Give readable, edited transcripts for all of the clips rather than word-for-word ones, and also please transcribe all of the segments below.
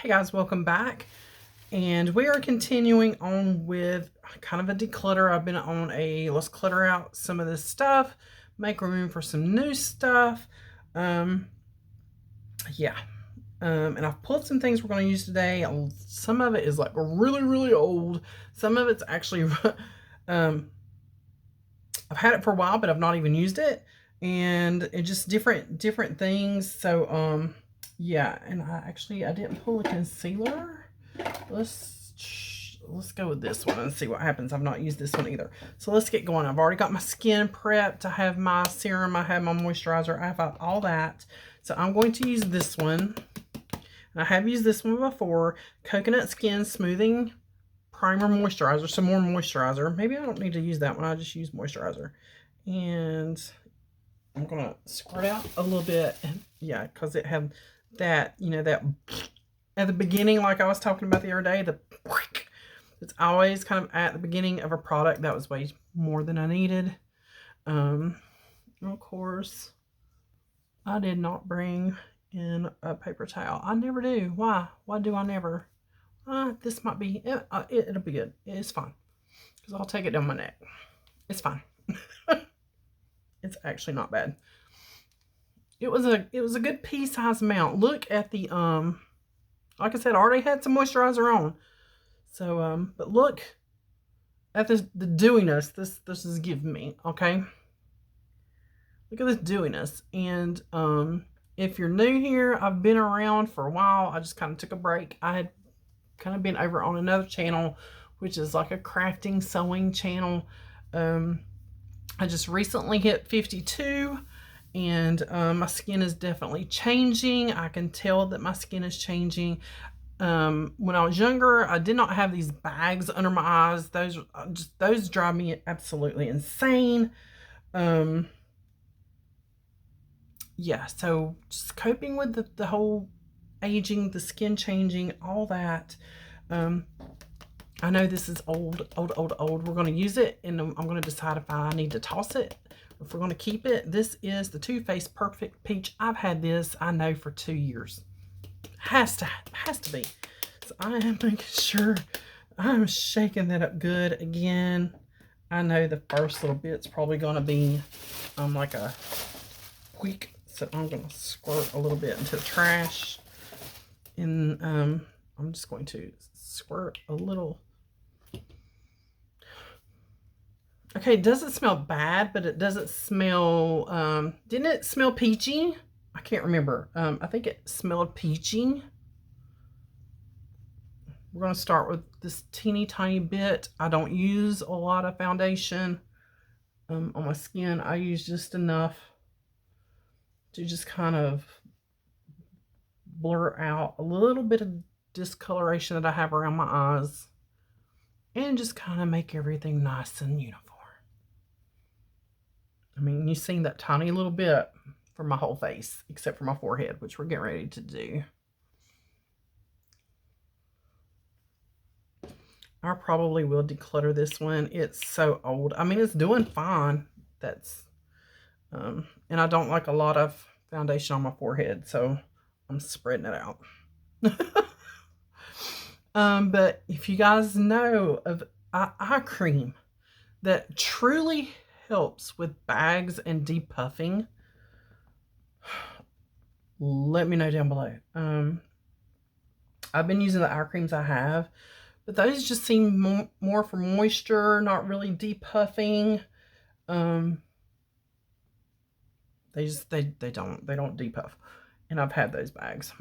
Hey guys, welcome back. And we are continuing on with kind of a declutter. I've been on a let's clutter out some of this stuff, make room for some new stuff. Um, yeah. And I've pulled some things we're going to use today. Some of it is like really, really old. Some of it's actually, um, I've had it for a while, but I've not even used it. And it just different things. So, yeah. And I didn't pull a concealer. Let's go with this one and see what happens. I've not used this one either. So let's get going. I've already got my skin prepped. I have my serum. I have my moisturizer. I have all that. So I'm going to use this one. I have used this one before. Coconut Skin Smoothing Primer Moisturizer. Some more moisturizer. Maybe I don't need to use that one. I just use moisturizer. And I'm going to squirt out a little bit. Yeah, because it had that, that at the beginning, like I was talking about the other day, it's always kind of at the beginning of a product. That was way more than I needed. Of course, I did not bring in a paper towel. I never do. Why? Why do I never? This might be, it'll be good. It's fine. Because I'll take it down my neck. It's fine. It's actually not bad. It was a good pea size amount. Look at the, like I said, I already had some moisturizer on. So, but look at this, the dewiness this is giving me, okay? Look at this dewiness. And, if you're new here, I've been around for a while. I just kind of took a break. I had kind of been over on another channel, which is like a crafting sewing channel. I just recently hit 52 and my skin is definitely changing. I can tell that my skin is changing. When I was younger, I did not have these bags under my eyes. Those drive me absolutely insane. Yeah, so just coping with the whole aging, the skin changing, all that. I know this is old. We're going to use it, and I'm going to decide if I need to toss it or if we're going to keep it. This is the Too Faced Perfect Peach. I've had this, I know, for 2 years. Has to be. So I am making sure I'm shaking that up good again. I know the first little bit's probably going to be like a quick. So I'm going to squirt a little bit into the trash. And I'm just going to squirt a little. Okay, it doesn't smell bad, but it doesn't smell, didn't it smell peachy? I can't remember. I think it smelled peachy. We're going to start with this teeny tiny bit. I don't use a lot of foundation on my skin. I use just enough to just kind of blur out a little bit of discoloration that I have around my eyes and just kind of make everything nice and uniform. I mean, you've seen that tiny little bit for my whole face, except for my forehead, which we're getting ready to do. I probably will declutter this one. It's so old. I mean, it's doing fine. That's, and I don't like a lot of foundation on my forehead, so I'm spreading it out. But if you guys know of eye cream that truly helps with bags and depuffing, let me know down below. I've been using the eye creams I have, but those just seem more for moisture, not really depuffing. They don't depuff. And I've had those bags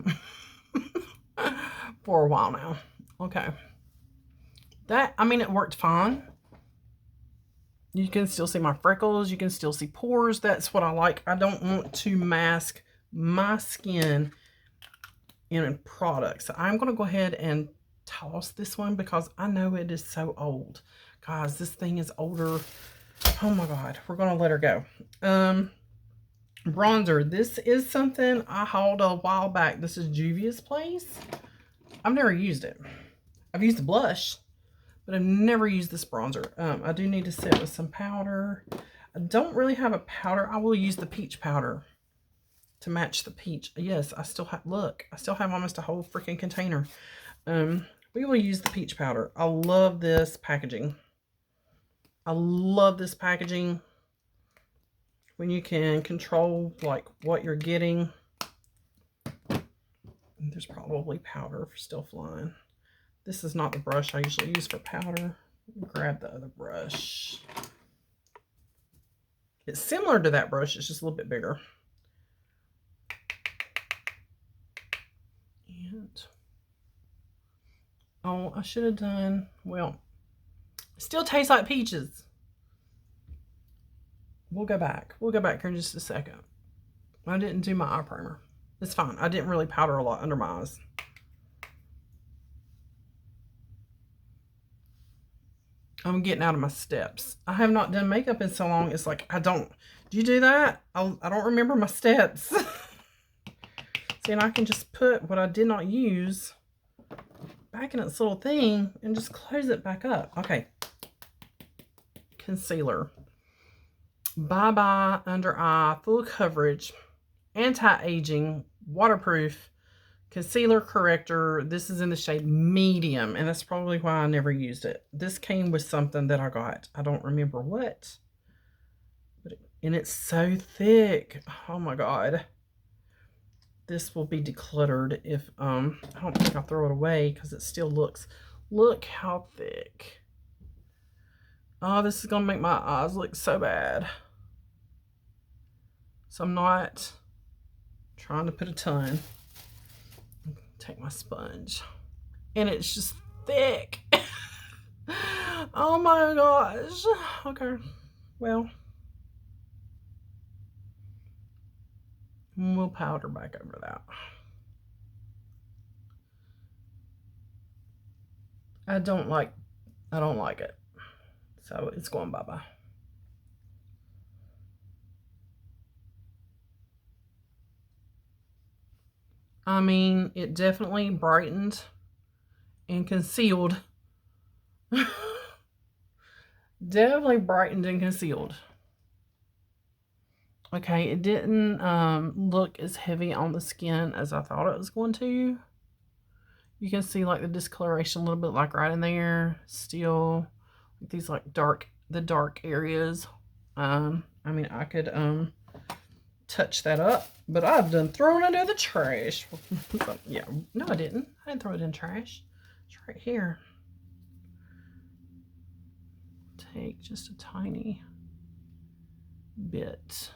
for a while now. Okay. I mean, it worked fine. You can still see my freckles. You can still see pores. That's what I like. I don't want to mask my skin in a product. So I'm going to go ahead and toss this one because I know it is so old. Guys, this thing is older. Oh my God. We're going to let her go. Bronzer. This is something I hauled a while back. This is Juvia's Place. I've never used it. I've used the blush, but I've never used this bronzer. I do need to set with some powder. I don't really have a powder. I will use the peach powder. to match the peach. Yes, I still have, look, I still have almost a whole freaking container. We will use the peach powder. I love this packaging. I love this packaging when you can control like what you're getting. There's probably powder still flying. This is not the brush I usually use for powder. Grab the other brush. It's similar to that brush, it's just a little bit bigger. And oh, I should have done, well, it still tastes like peaches. We'll go back. We'll go back here in just a second. I didn't do my eye primer. It's fine. I didn't really powder a lot under my eyes. I'm getting out of my steps. I have not done makeup in so long. It's like, I don't. Do you do that? I don't remember my steps. See, and I can just put what I did not use back in its little thing and just close it back up. Okay. Concealer. Bye Bye Under Eye Full Coverage Anti-Aging Waterproof Concealer Corrector. This is in the shade Medium, and that's probably why I never used it. This came with something that I got. I don't remember what. And it's so thick. Oh my god. This will be decluttered if I don't think I'll throw it away because it still looks. Look how thick. Oh, this is gonna make my eyes look so bad. So I'm not trying to put a ton. Take my sponge. And it's just thick. Oh my gosh. Okay. Well. We'll powder back over that. I don't like it. So it's going bye-bye. I mean, it definitely brightened and concealed. Definitely brightened and concealed. Okay, it didn't look as heavy on the skin as I thought it was going to. You can see like the discoloration a little bit like right in there. Still, these like the dark areas. I mean, I could touch that up, but I've done thrown it in the trash. Yeah, no I didn't throw it in trash. It's right here. Take just a tiny bit,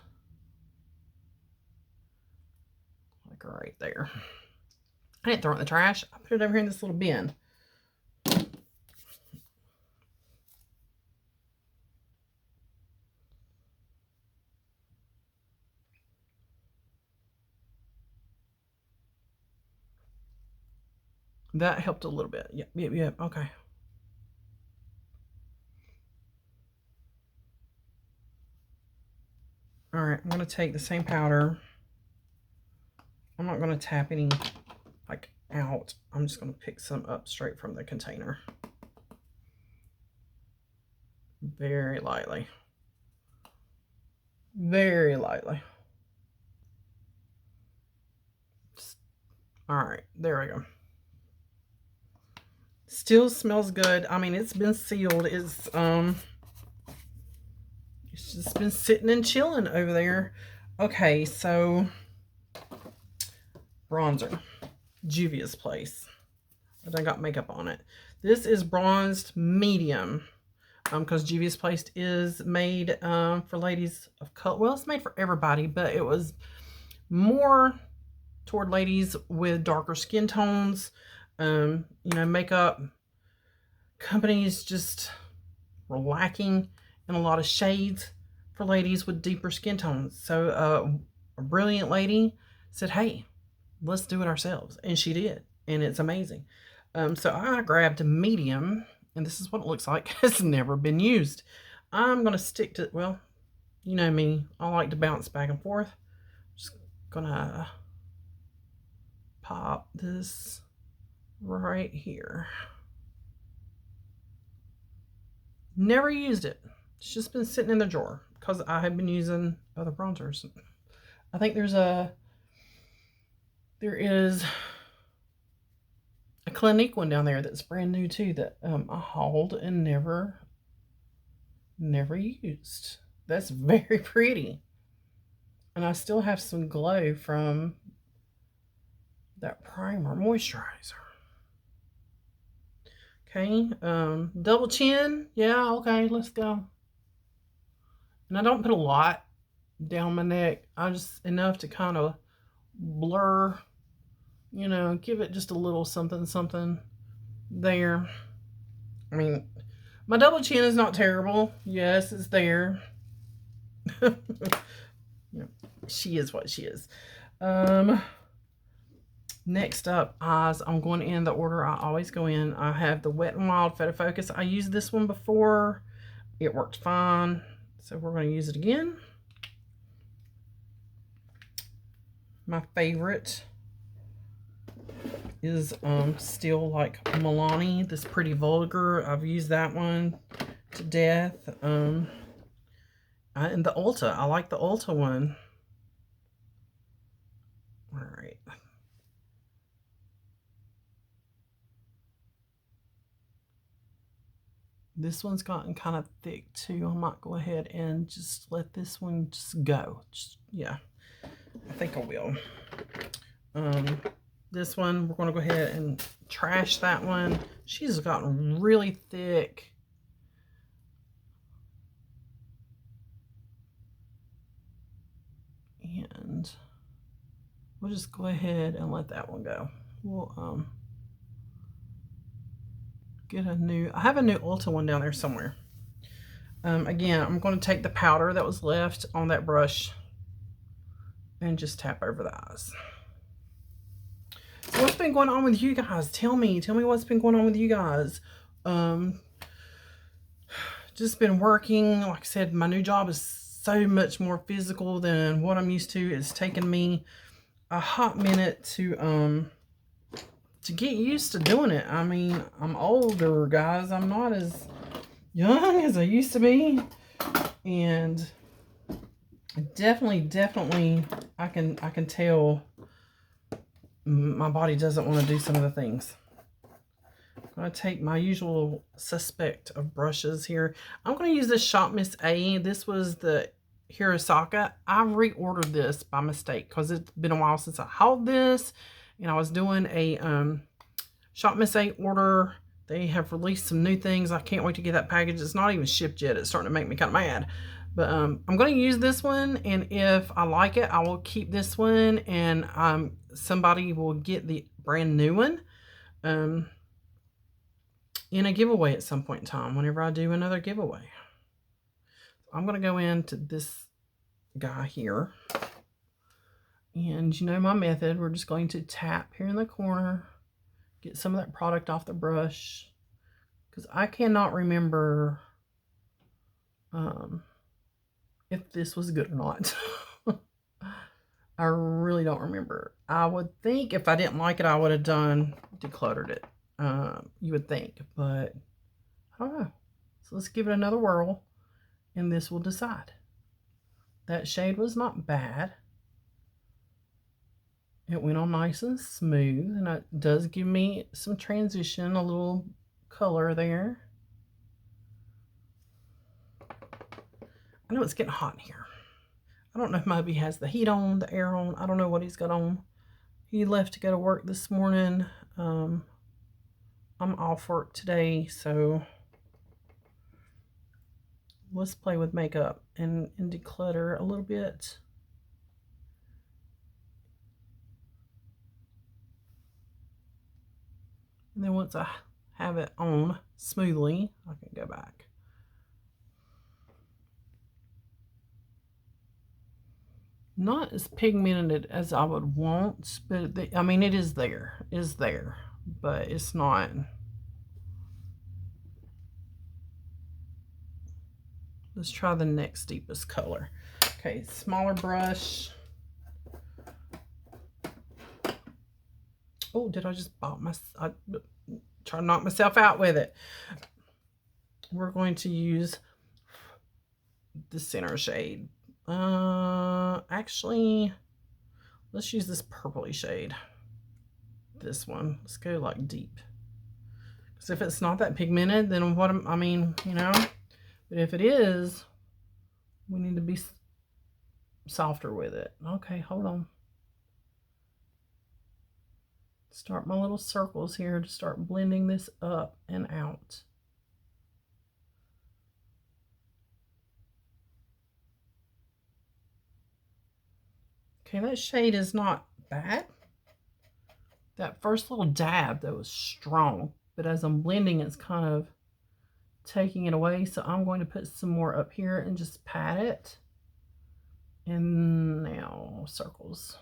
like right there. I didn't throw it in the trash. I put it over here in this little bin. That helped a little bit. Yep. Okay. All right, I'm going to take the same powder. I'm not going to tap any like out. I'm just going to pick some up straight from the container. Very lightly. Very lightly. All right, there we go. Still smells good. I mean, it's been sealed. It's just been sitting and chilling over there. Okay, so bronzer. Juvia's Place. I done got makeup on it. This is bronzed medium. Because Juvia's Place is made for ladies of color. Well, it's made for everybody, but it was more toward ladies with darker skin tones. You know, makeup companies just were lacking in a lot of shades for ladies with deeper skin tones. So a brilliant lady said, hey, let's do it ourselves. And she did. And it's amazing. So I grabbed a medium, and this is what it looks like. It's never been used. I'm going to stick to, well, you know me. I like to bounce back and forth. Just going to pop this right here. Never used it. It's just been sitting in the drawer because I have been using other bronzers. I think there's a There is a Clinique one down there that's brand new too that I hauled and never used. That's very pretty. And I still have some glow from that primer moisturizer. Okay, double chin. Yeah, okay, let's go. And I don't put a lot down my neck. I just enough to kind of blur, you know, give it just a little something something there. I mean, my double chin is not terrible. Yes, it's there. Yeah, she is what she is. Next up, eyes. I'm going in the order I always go in. I have the Wet n Wild Photo Focus. I used this one before. It worked fine. So we're going to use it again. My favorite is still like Milani, this Pretty Vulgar. I've used that one to death. And the Ulta. I like the Ulta one. All right. This one's gotten kind of thick too. I might go ahead and just let this one just go. Yeah, I think I will. This one, we're going to go ahead and trash that one. She's gotten really thick. And we'll just go ahead and let that one go. We'll get a new, I have a new Ulta one down there somewhere. Again, I'm going to take the powder that was left on that brush and just tap over the eyes. So what's been going on with you guys? Tell me what's been going on with you guys. Just been working. Like I said, my new job is so much more physical than what I'm used to. It's taken me a hot minute to get used to doing it. I mean, I'm older, guys. I'm not as young as I used to be. And definitely I can tell my body doesn't want to do some of the things. I'm going to take my usual suspect of brushes here. I'm going to use this Shop Miss A. This was the Hirosaka. I reordered this by mistake because it's been a while since I hauled this. And I was doing a Shop Miss A order. They have released some new things. I can't wait to get that package. It's not even shipped yet. It's starting to make me kind of mad. But I'm going to use this one, and if I like it, I will keep this one, and somebody will get the brand new one in a giveaway at some point in time, whenever I do another giveaway. I'm going to go into this guy here. And you know my method. We're just going to tap here in the corner, get some of that product off the brush, because I cannot remember if this was good or not. I really don't remember. I would think if I didn't like it, I would have decluttered it. You would think, but I don't know. So let's give it another whirl, and this will decide. That shade was not bad. It went on nice and smooth, and it does give me some transition, a little color there. I know it's getting hot in here. I don't know if maybe he has the heat on, the air on. I don't know what he's got on. He left to go to work this morning. I'm off work today, so let's play with makeup and declutter a little bit. And then once I have it on smoothly, I can go back. Not as pigmented as I would want, but I mean, it is there. It is there, but it's not. Let's try the next deepest color. Okay, smaller brush. Oh, did I just bop I try to knock myself out with it. We're going to use the center shade. Actually, let's use this purpley shade. this one. Let's go like deep. Because if it's not that pigmented, then what I mean, you know. But if it is, we need to be softer with it. Okay, hold on. Start my little circles here to start blending this up and out. Okay, that shade is not bad. That first little dab, that was strong. But as I'm blending, it's kind of taking it away. So I'm going to put some more up here and just pat it. And now circles.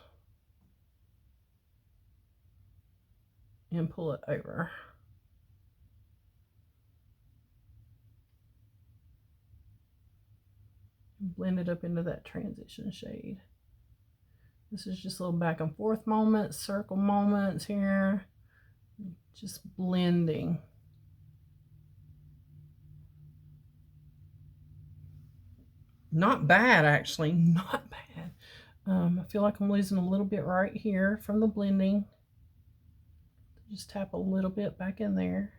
And pull it over. And blend it up into that transition shade. This is just little back and forth moments, circle moments here. Just blending. Not bad, actually. Not bad. I feel like I'm losing a little bit right here from the blending. Just tap a little bit back in there.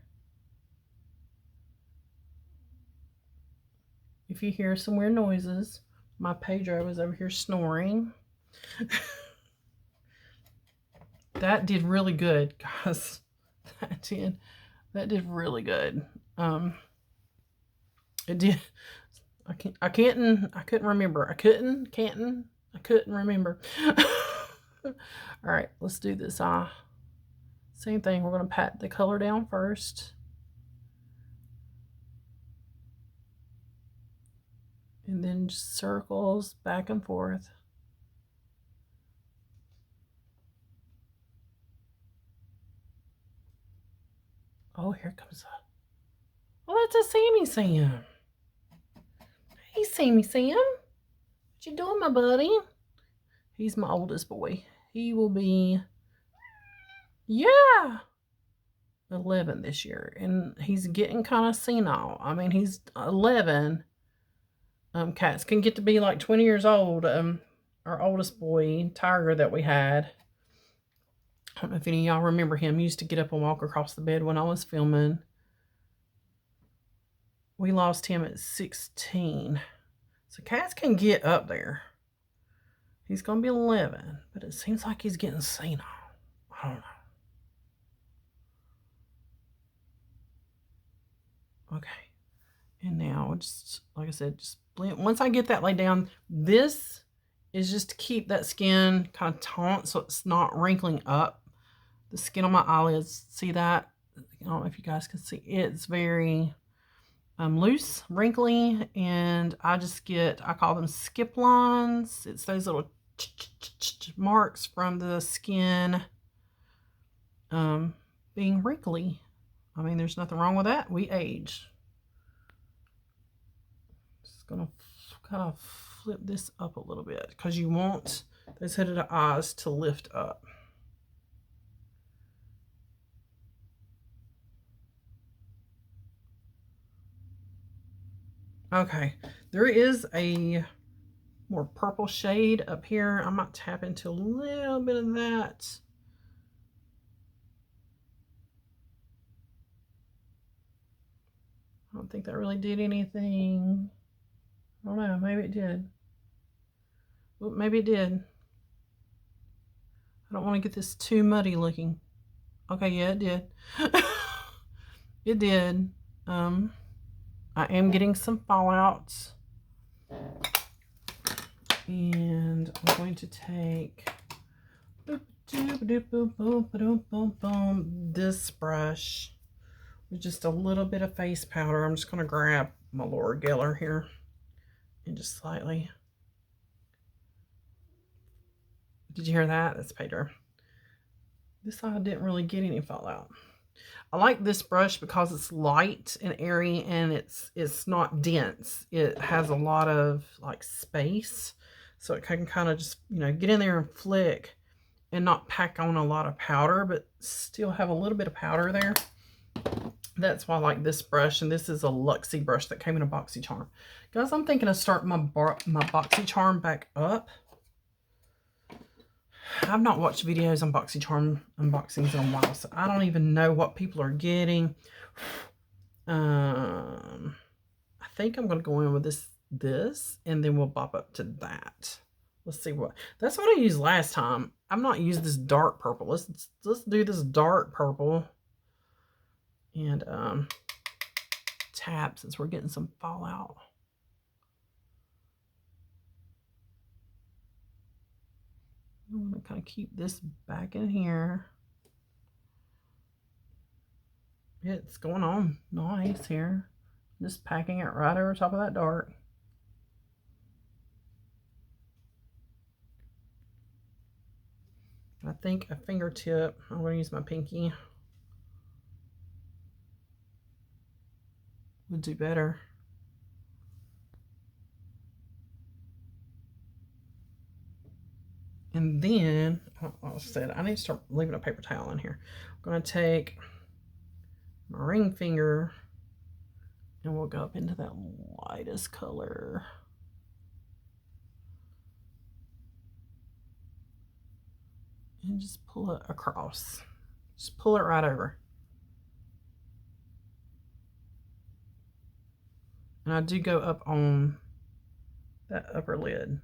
If you hear some weird noises, my Pedro is over here snoring. That did really good, guys. That did really good. It did. I couldn't remember. I couldn't remember. All right, let's do this eye. Same thing. We're going to pat the color down first. And then just circles back and forth. Oh, here comes a... Oh, that's a Sammy Sam. Hey, Sammy Sam. What you doing, my buddy? He's my oldest boy. He will be... Yeah! 11 this year. And he's getting kind of senile. I mean, he's 11. Cats can get to be like 20 years old. Our oldest boy, Tiger, that we had... I don't know if any of y'all remember him. He used to get up and walk across the bed when I was filming. We lost him at 16. So cats can get up there. He's going to be 11. But it seems like he's getting senile. I don't know. Okay. And now, just like I said, just blend. Once I get that laid down, this is just to keep that skin kind of taut so it's not wrinkling up. The skin on my eyelids, see that? I don't know if you guys can see. It's very loose, wrinkly, and I call them skip lines. It's those little marks from the skin being wrinkly. I mean, there's nothing wrong with that. We age. Just gonna kind of flip this up a little bit because you want those hooded eyes to lift up. Okay, there is a more purple shade up here. I might tap into a little bit of that. I don't think that really did anything. I don't know, maybe it did. Well, maybe it did. I don't want to get this too muddy looking. Okay, yeah, it did. It did. I am getting some fallouts. And I'm going to take this brush with just a little bit of face powder. I'm just going to grab my Laura Geller here and just slightly. Did you hear that? That's Pedro. This side didn't really get any fallout. I like this brush because it's light and airy and it's not dense. It has a lot of like space. So it can kind of just, you know, get in there and flick and not pack on a lot of powder, but still have a little bit of powder there. That's why I like this brush. And this is a Luxie brush that came in a BoxyCharm. Guys, I'm thinking of starting my BoxyCharm back up. I've not watched videos on BoxyCharm unboxings in a while, so I don't even know what people are getting. I think I'm going to go in with this, and then we'll bop up to that. Let's see what. That's what I used last time. I've not used this dark purple. Let's do this dark purple. And tap, since we're getting some fallout. I'm going to kind of keep this back in here. It's going on nice here. Just packing it right over top of that dark. I think a fingertip. I'm going to use my pinky. Would do better. And then, I said, I need to start leaving a paper towel in here. I'm going to take my ring finger and we'll go up into that lightest color. And just pull it across. Just pull it right over. And I do go up on that upper lid.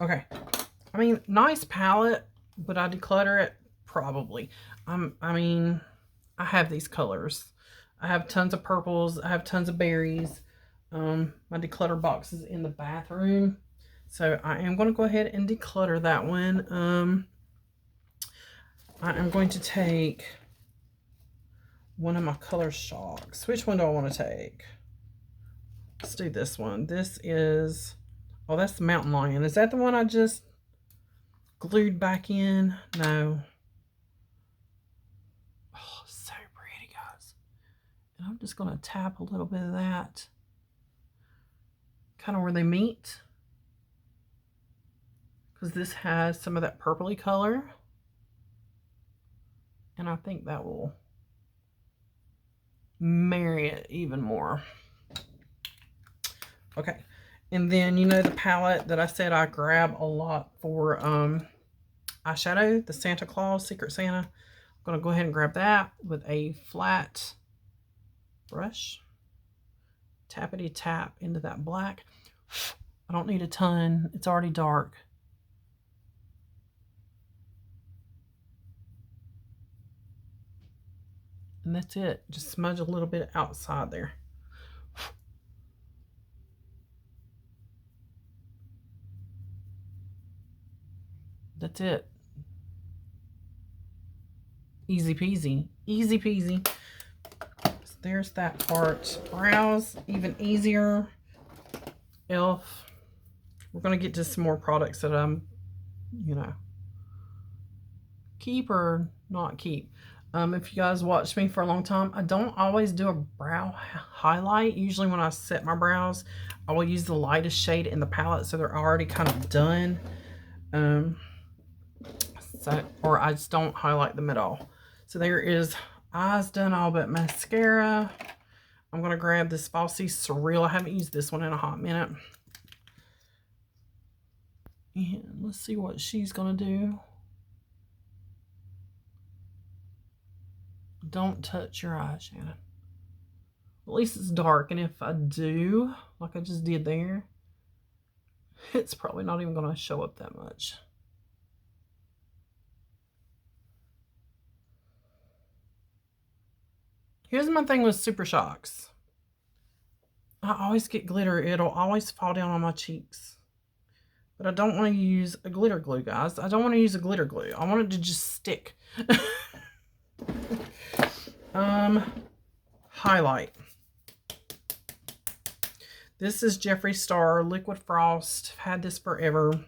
Okay. I mean, nice palette. Would I declutter it? Probably. I mean, I have these colors. I have tons of purples. I have tons of berries. My declutter box is in the bathroom. So I am going to go ahead and declutter that one. I am going to take one of my color shocks. Which one do I want to take? Let's do this one. This is, oh, that's the Mountain Lion. Is that the one I just glued back in? No. Oh, so pretty, guys. And I'm just going to tap a little bit of that. Kind of where they meet. Because this has some of that purpley color. And I think that will marry it even more. Okay. And then, you know, the palette that I said I grab a lot for eyeshadow, the Santa Claus Secret Santa. I'm going to go ahead and grab that with a flat brush. Tappity tap into that black. I don't need a ton. It's already dark. And that's it. Just smudge a little bit outside there. That's it. Easy peasy. Easy peasy. So there's that part. Brows, even easier. Elf. We're going to get to some more products that I'm, you know, keep or not keep. If you guys watch me for a long time, I don't always do a brow highlight. Usually when I set my brows, I will use the lightest shade in the palette so they're already kind of done. Or I just don't highlight them at all. So there is eyes done all but mascara. I'm going to grab this Falsy Surreal. I haven't used this one in a hot minute. And let's see what she's going to do. Don't touch your eye, Shannon. At least it's dark, and if I do, like I just did there, it's probably not even going to show up that much. Here's my thing with Super Shocks. I always get glitter. It'll always fall down on my cheeks. But I don't want to use a glitter glue, guys. I don't want to use a glitter glue. I want it to just stick. Highlight. This is Jeffree Star Liquid Frost. I've had this forever.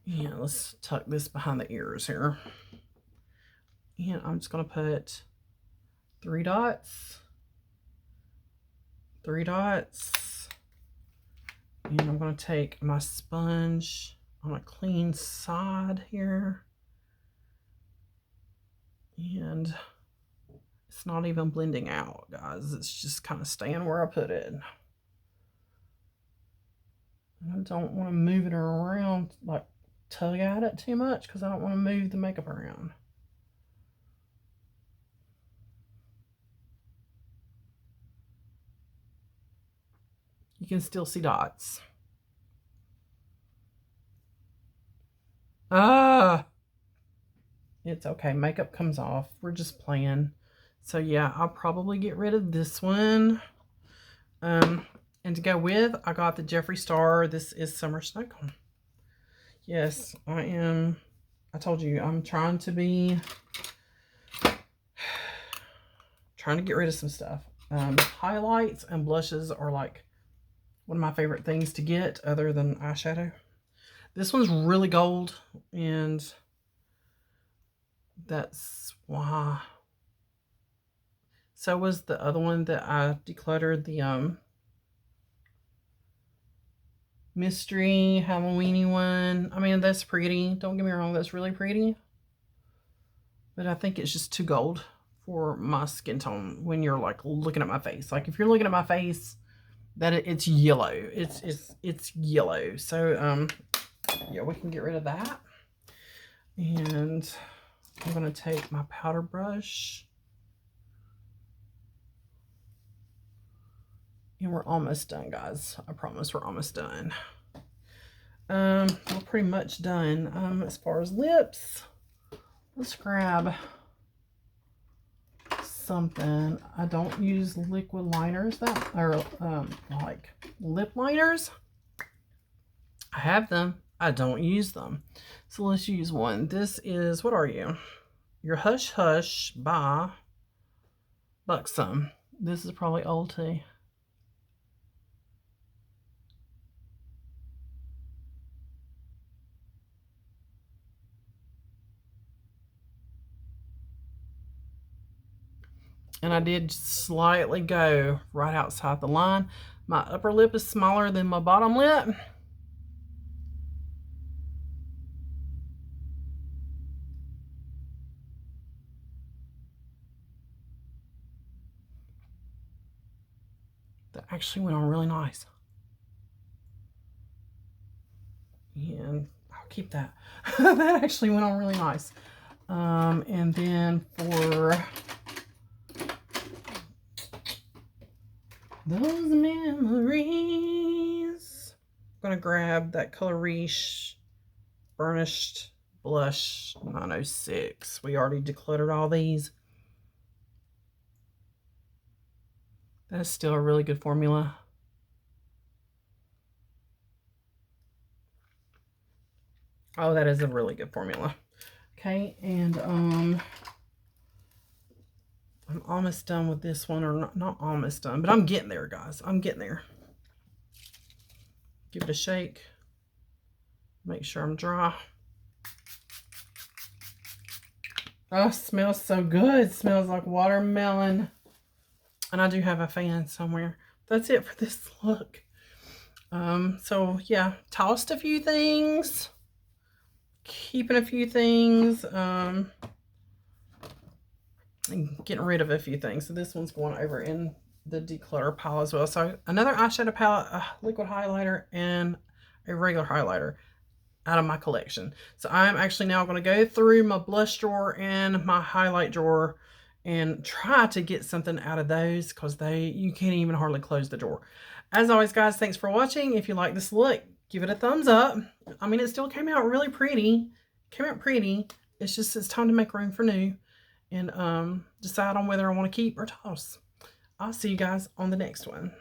Yeah, let's tuck this behind the ears here. And I'm just going to put 3 dots. 3 dots. And I'm going to take my sponge on a clean side here. And It's not even blending out, guys. It's just kind of staying where I put it. I don't want to move it around, like tug at it too much, because I don't want to move the makeup around. You can still see dots. Ah, it's okay. Makeup comes off. We're just playing. So yeah, I'll probably get rid of this one. And to go with, I got the Jeffree Star. This is Summer Snow Cone. Yes, I told you, I'm trying to get rid of some stuff. Highlights and blushes are like one of my favorite things to get other than eyeshadow. This one's really gold, and that's why. So was the other one that I decluttered, the mystery Halloweeny one. I mean, that's pretty. Don't get me wrong, that's really pretty. But I think it's just too gold for my skin tone when you're like looking at my face. Like if you're looking at my face, it's yellow. It's yellow. So yeah, we can get rid of that. And I'm gonna take my powder brush. And we're almost done, guys. I promise we're almost done. We're pretty much done. As far as lips, let's grab something. I don't use liquid liners like lip liners. I have them. I don't use them. So let's use one. This is, what are you? Your Hush Hush by Buxom. This is probably old tea. And I did slightly go right outside the line. My upper lip is smaller than my bottom lip. That actually went on really nice. And I'll keep that. That actually went on really nice. And then for those memories, I'm gonna grab that Color Riche Burnished Blush 906. We already decluttered all these. That is still a really good formula. Oh, that is a really good formula. Okay, and I'm almost done with this one, or not almost done, but I'm getting there, guys. I'm getting there. Give it a shake. Make sure I'm dry. Oh, it smells so good. It smells like watermelon. And I do have a fan somewhere. That's it for this look. So yeah, tossed a few things. Keeping a few things. And getting rid of a few things. So this one's going over in the declutter pile as well. So another eyeshadow palette, a liquid highlighter, and a regular highlighter out of my collection. So I'm actually now going to go through my blush drawer and my highlight drawer and try to get something out of those, because you can't even hardly close the drawer. As always, guys, thanks for watching. If you like this look, give it a thumbs up. I mean, it still came out really pretty. It's just, it's time to make room for new and decide on whether I want to keep or toss. I'll see you guys on the next one.